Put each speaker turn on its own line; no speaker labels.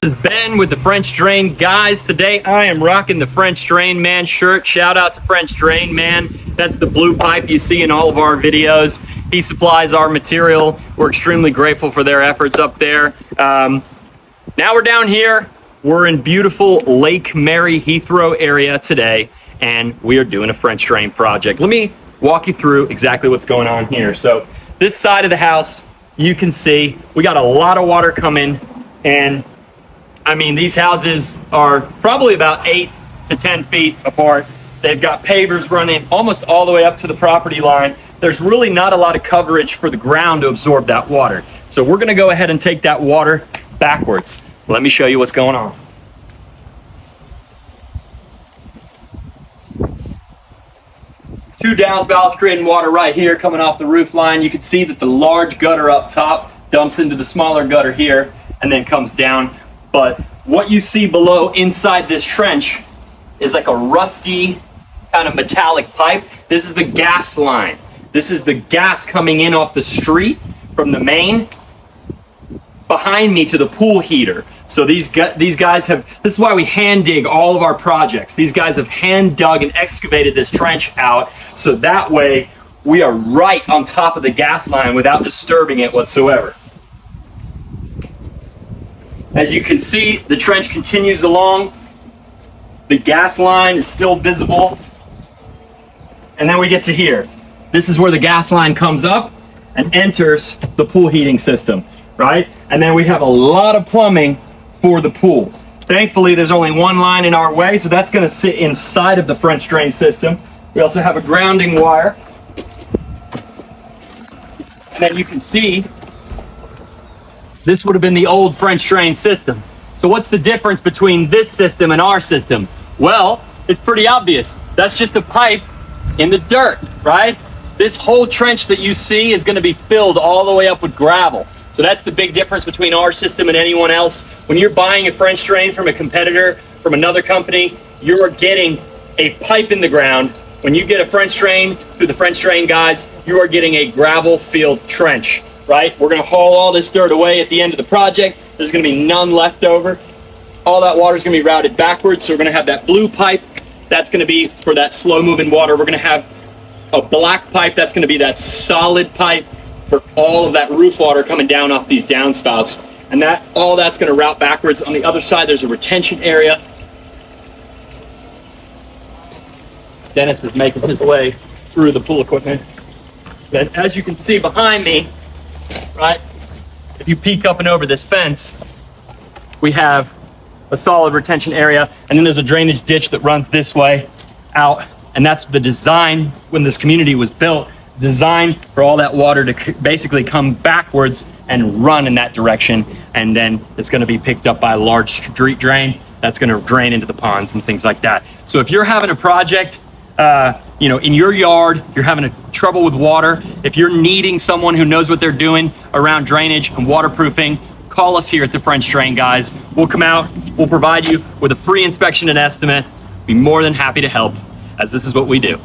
This is Ben with the French Drain. Guys, today I am rocking the French Drain Man shirt. Shout out to French Drain Man. That's the blue pipe you see in all of our videos. He supplies our material. We're extremely grateful for their efforts up there. Now we're down here. We're in beautiful Lake Mary Heathrow area today, and we are doing a French Drain project. Let me walk you through exactly what's going on here. So this side of the house, you can see we got a lot of water coming, and I mean, these houses are probably about 8 to 10 feet apart. They've got pavers running almost all the way up to the property line. There's really not a lot of coverage for the ground to absorb that water. So we're gonna go ahead and take that water backwards. Let me show you what's going on. Two downspouts creating water right here coming off the roof line. You can see that the large gutter up top dumps into the smaller gutter here and then comes down. But what you see below inside this trench is like a rusty kind of metallic pipe. This is the gas line. This is the gas coming in off the street from the main behind me to the pool heater. So these guys have, this is why we hand dig all of our projects. These guys have hand dug and excavated this trench out, so that way we are right on top of the gas line without disturbing it whatsoever. As you can see, the trench continues along. The gas line is still visible. And then we get to here. This is where the gas line comes up and enters the pool heating system, right? And then we have a lot of plumbing for the pool. Thankfully, there's only one line in our way, so that's gonna sit inside of the French drain system. We also have a grounding wire. And then you can see this would have been the old French drain system. So what's the difference between this system and our system? Well, it's pretty obvious. That's just a pipe in the dirt, right? This whole trench that you see is gonna be filled all the way up with gravel. So that's the big difference between our system and anyone else. When you're buying a French drain from a competitor, from another company, you are getting a pipe in the ground. When you get a French drain through the French Drain guys, you are getting a gravel-filled trench. Right? We're gonna haul all this dirt away at the end of the project. There's gonna be none left over. All that water is gonna be routed backwards. So we're gonna have that blue pipe. That's gonna be for that slow moving water. We're gonna have a black pipe. That's gonna be that solid pipe for all of that roof water coming down off these downspouts. And all that's gonna route backwards. On the other side, there's a retention area. Dennis is making his way through the pool equipment. Then as you can see behind me, right, if you peek up and over this fence, we have a solid retention area, and then there's a drainage ditch that runs this way out, and that's the design when this community was built, designed for all that water to basically come backwards and run in that direction, and then it's going to be picked up by a large street drain that's going to drain into the ponds and things like that. So if you're having a project in your yard, you're having trouble with water, if you're needing someone who knows what they're doing around drainage and waterproofing, call us here at the French Drain guys. We'll come out, we'll provide you with a free inspection and estimate. Be more than happy to help, as this is what we do.